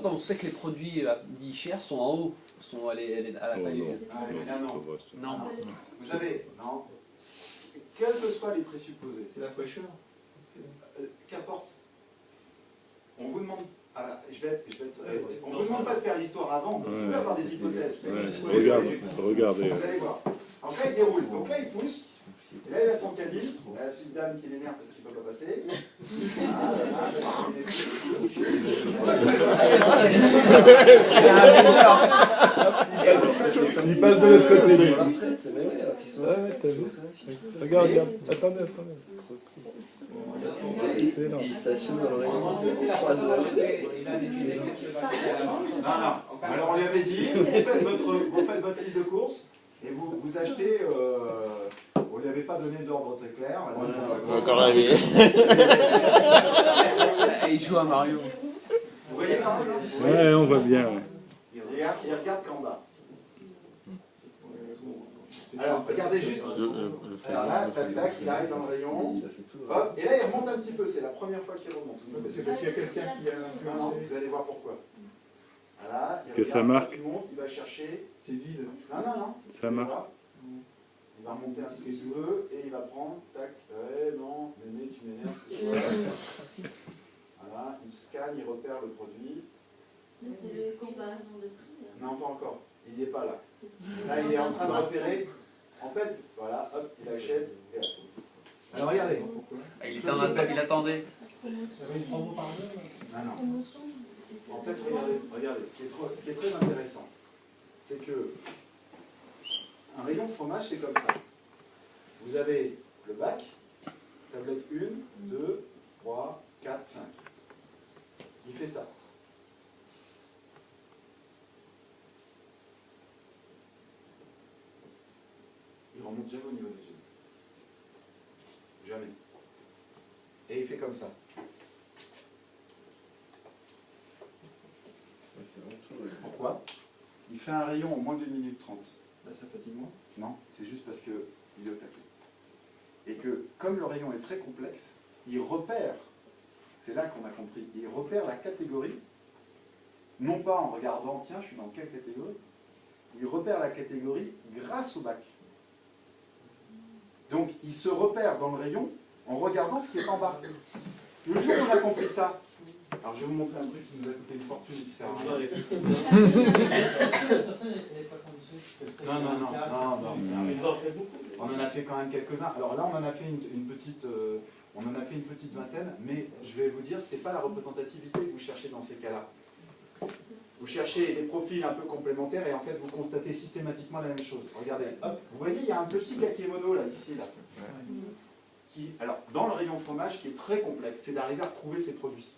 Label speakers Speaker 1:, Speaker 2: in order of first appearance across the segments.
Speaker 1: on sait que les produits dits chers sont en haut, sont à la taille.
Speaker 2: Ah, mais là, non.
Speaker 1: Non.
Speaker 2: Vous avez, non, quels que soient les présupposés,
Speaker 3: C'est la fraîcheur.
Speaker 2: qu'importe. On vous demande, on vous demande pas de faire l'histoire avant, vous pouvez avoir des hypothèses.
Speaker 4: Regardez.
Speaker 2: Vous allez voir. Donc là, il déroule. Donc là, il pousse. Et là, il a son caddie. Il y a la petite dame qui l'énerve parce qu'il ne peut pas passer.
Speaker 4: Il passe de l'autre côté. T'as vu? Regarde, regarde. Attendez.
Speaker 3: Il stationne dans le rayon 3 heures.
Speaker 2: Non. Alors, on lui avait dit, vous faites votre liste de courses et vous achetez. On ne lui avait pas donné d'ordre très clair.
Speaker 3: Encore la vie.
Speaker 1: Il joue à Mario.
Speaker 2: Vous voyez quand même?
Speaker 4: Ouais, on voit bien. Ouais.
Speaker 2: Il regarde qu'en bas. Alors, regardez juste. Alors là, tac, il arrive dans le rayon. Hop, et là, il remonte un petit peu. C'est la première fois qu'il remonte.
Speaker 3: C'est parce qu'il y a quelqu'un qui a influencé.
Speaker 2: Vous allez voir pourquoi. Voilà, il
Speaker 4: Que ça marque.
Speaker 2: Il monte, il va chercher.
Speaker 3: C'est vide.
Speaker 2: Non.
Speaker 4: Ça marque.
Speaker 2: Il va remonter un petit peu et il va prendre. Tac. Ouais, non, Mémé, tu m'énerves. Voilà, il scanne, il repère le produit.
Speaker 5: C'est le comparaison de prix.
Speaker 2: Non, pas encore. Il n'y est pas là. Là, il est en train de repérer. En fait, voilà, hop, il achète. Et hop. Alors, regardez.
Speaker 1: Il attendait.
Speaker 2: Non. En fait, regardez. Ce qui est très intéressant, c'est que un rayon de fromage, c'est comme ça. Vous avez le bac, tablette 1, 2, 3, 4, 5. Il fait ça. Il remonte jamais au niveau dessus. Jamais. Et il fait comme ça. Pourquoi? Il fait un rayon en moins d'1 minute 30.
Speaker 3: Là, ça fatigue moins.
Speaker 2: Non, c'est juste parce qu'il est au taquet. Et que, comme le rayon est très complexe, il repère, c'est là qu'on a compris, il repère la catégorie, non pas en regardant, tiens, je suis dans quelle catégorie, il repère la catégorie grâce au bac. Donc, il se repère dans le rayon en regardant ce qui est en bas. Le jour où on a compris ça, alors je vais vous montrer un truc qui nous a coûté une fortune et qui sert à rien. Non.
Speaker 6: Ils en font beaucoup.
Speaker 2: On en a fait quand même quelques-uns. Alors là, on en a fait une petite vingtaine, mais je vais vous dire, c'est pas la représentativité que vous cherchez dans ces cas-là. Vous cherchez des profils un peu complémentaires et en fait, vous constatez systématiquement la même chose. Regardez, hop, vous voyez, il y a un petit kakémono là, ici, là. Alors, dans le rayon fromage, qui est très complexe, c'est d'arriver à retrouver ces produits.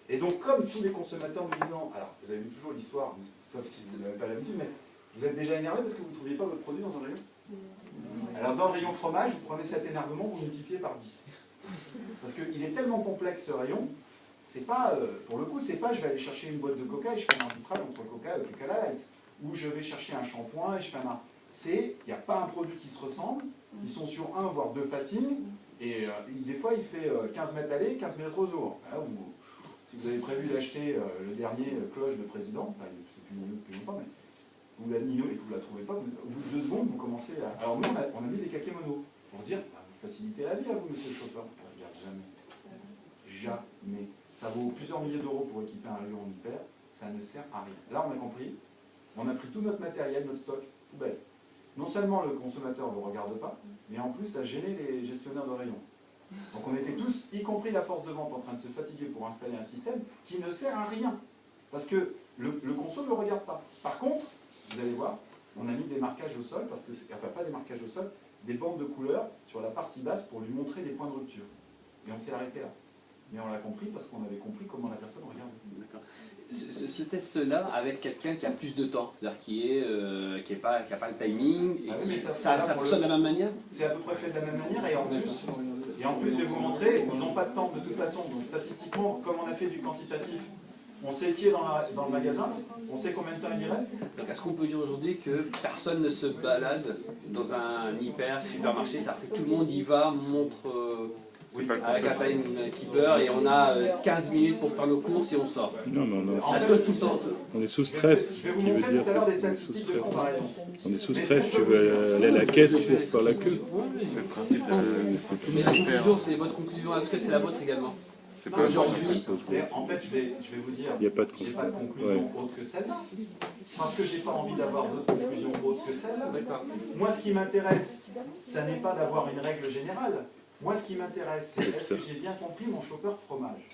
Speaker 2: Et donc, comme tous les consommateurs nous disant, alors, vous avez vu toujours l'histoire, sauf si vous n'avez pas l'habitude, mais vous êtes déjà énervé parce que vous ne trouviez pas votre produit dans un rayon. Alors, dans le rayon fromage, vous prenez cet énervement, vous multipliez par 10. Parce qu'il est tellement complexe, ce rayon, c'est pas, pour le coup, c'est pas je vais aller chercher une boîte de coca et je fais un arbitrage entre coca et coca light. Ou je vais chercher un shampoing et je fais un... Il n'y a pas un produit qui se ressemble, ils sont sur un, voire deux facings, et des fois, il fait 15 mètres aller, 15 mètres au jour. Là, si vous avez prévu d'acheter le dernier cloche de président, enfin, c'est plus Nino depuis longtemps, mais vous la Nino et que vous ne la trouvez pas, au bout de 2 secondes, vous commencez à... Alors nous, on a mis des kakémonos pour dire, vous facilitez la vie à vous, monsieur le chauffeur. Regarde, jamais. Jamais. Ça vaut plusieurs milliers d'euros pour équiper un rayon en hyper, ça ne sert à rien. Là, on a compris, on a pris tout notre matériel, notre stock, poubelle. Non seulement le consommateur ne le regarde pas, mais en plus, ça gênait les gestionnaires de rayons. Donc on était tous, y compris la force de vente, en train de se fatiguer pour installer un système qui ne sert à rien. Parce que le conso ne le regarde pas. Par contre, vous allez voir, on a mis des marquages au sol, enfin pas des marquages au sol, des bandes de couleurs sur la partie basse pour lui montrer des points de rupture. Et on s'est arrêté là. Mais on l'a compris parce qu'on avait compris comment la personne regarde.
Speaker 1: D'accord. Ce test-là, avec quelqu'un qui a plus de temps, c'est-à-dire qui n'a pas le timing, et ça fonctionne de la même manière?
Speaker 2: C'est à peu près fait de la même manière, et en plus, je vais vous montrer, ils n'ont pas de temps de toute façon. Donc statistiquement, comme on a fait du quantitatif, on sait qui est dans le magasin, on sait combien de temps il y reste.
Speaker 1: Donc est-ce qu'on peut dire aujourd'hui que personne ne se balade dans un hyper supermarché, c'est-à-dire que tout le monde y va, montre
Speaker 2: Oui.
Speaker 1: avec un timekeeper et on a 15 minutes pour faire nos courses et on sort.
Speaker 4: Non, mais
Speaker 1: Est-ce que tout le temps
Speaker 4: on est sous stress.
Speaker 2: Je vais vous
Speaker 4: Ce qui veut
Speaker 2: montrer
Speaker 4: dire,
Speaker 2: tout à l'heure des
Speaker 4: c'est qu'on est sous
Speaker 2: statistiques de
Speaker 4: stress.
Speaker 2: comparaison.
Speaker 4: On est sous stress, tu veux aller à la caisse pour faire la queue.
Speaker 1: Je pense. Mais la conclusion, c'est votre conclusion. Est-ce que c'est la vôtre également? Aujourd'hui,
Speaker 2: Mais en fait, je vais vous dire,
Speaker 4: Il n'y a pas de
Speaker 2: j'ai pas de conclusion autre que celle-là. Parce que j'ai pas envie d'avoir d'autres conclusions autres que celle-là. Moi, ce qui m'intéresse, ça n'est pas d'avoir une règle générale. Moi, ce qui m'intéresse, c'est est-ce que j'ai bien compris mon chopper fromage?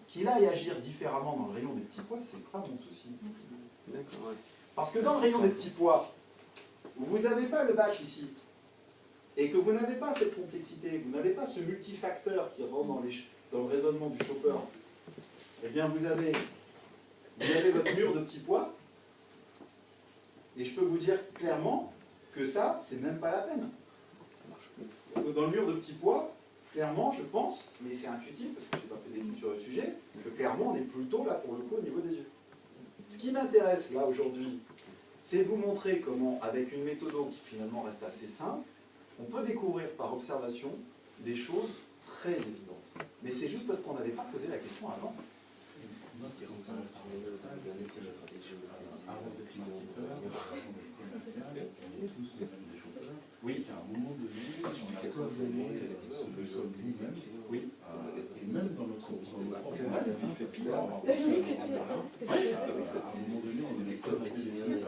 Speaker 2: Qu'il aille agir différemment dans le rayon des petits pois, c'est pas mon souci. Parce que dans le rayon des petits pois, vous n'avez pas le bac ici. Et que vous n'avez pas cette complexité, vous n'avez pas ce multifacteur qui rentre dans le raisonnement du chopper. Eh bien, vous avez votre mur de petits pois. Et je peux vous dire clairement que ça, c'est même pas la peine. Dans le mur de petits pois, clairement, je pense, mais c'est intuitif, parce que je n'ai pas fait d'études sur le sujet, que clairement, on est plutôt là, pour le coup, au niveau des yeux. Ce qui m'intéresse, là, aujourd'hui, c'est de vous montrer comment, avec une méthode qui finalement reste assez simple, on peut découvrir par observation des choses très évidentes. Mais c'est juste parce qu'on n'avait pas posé la question avant. Oui. Oui.
Speaker 7: Même dans notre
Speaker 2: c'est vrai, il fait pile.
Speaker 7: à un moment donné, on était connectés à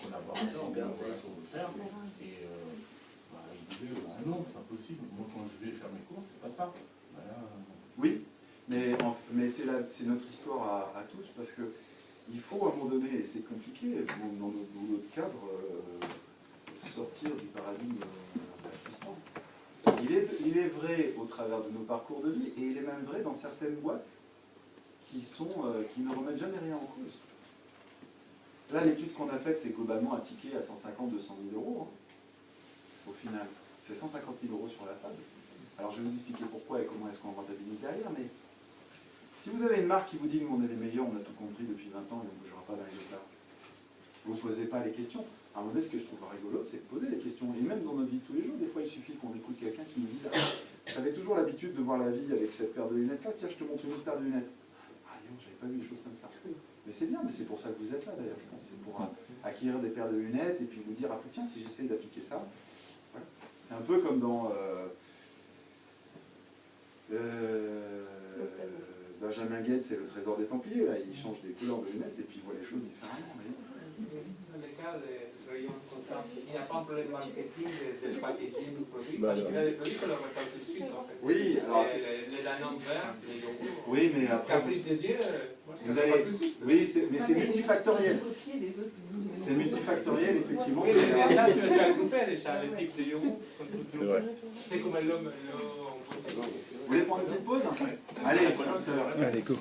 Speaker 7: collaborer sur le faire. Et je disais, non, c'est pas possible. Moi, quand je vais faire mes courses, c'est pas ça.
Speaker 2: Oui, mais c'est notre histoire à tous, parce que il faut à un moment donné, et c'est compliqué, dans notre cadre, sortir du paradigme assistant. Il est vrai au travers de nos parcours de vie, et il est même vrai dans certaines boîtes qui ne remettent jamais rien en cause. Là, l'étude qu'on a faite, c'est globalement un ticket à 150 200 000 euros, au final. C'est 150 000 euros sur la table. Alors, je vais vous expliquer pourquoi et comment est-ce qu'on rentabilise derrière, mais si vous avez une marque qui vous dit « nous, on est les meilleurs, on a tout compris depuis 20 ans, et on ne bougera pas d'un hectare », vous ne posez pas les questions. À un moment donné, ce que je trouve rigolo, c'est de poser les questions. Et même dans notre vie de tous les jours, des fois, il suffit qu'on écoute quelqu'un qui nous dise « j'avais toujours l'habitude de voir la vie avec cette paire de lunettes-là, tiens, je te montre une autre paire de lunettes. » Ah non, j'avais pas vu des choses comme ça. Mais c'est bien, mais c'est pour ça que vous êtes là, d'ailleurs, je pense. C'est pour acquérir des paires de lunettes et puis vous dire « après, tiens, si j'essaye d'appliquer ça... Voilà. » C'est un peu comme dans... Benjamin Gates, c'est le trésor des Templiers, là, il change les couleurs de lunettes et puis il voit les choses différemment.
Speaker 6: Dans le cas de rayons comme ça, il n'y a pas un problème marketing de packaging du produit, parce qu'il a des produits qu'on le récolte tout de suite, en fait.
Speaker 2: Oui, alors...
Speaker 6: Les Danone verts, les yogourts...
Speaker 2: Oui, mais après...
Speaker 6: Caprice de Dieu,
Speaker 2: vous allez... Oui, mais c'est multifactoriel. C'est multifactoriel, effectivement.
Speaker 6: Oui, déjà, tu as groupé déjà les types de yogourts. C'est comme l'homme...
Speaker 2: Vous voulez prendre une petite pause? Allez, à tout à l'heure.
Speaker 4: Allez, go.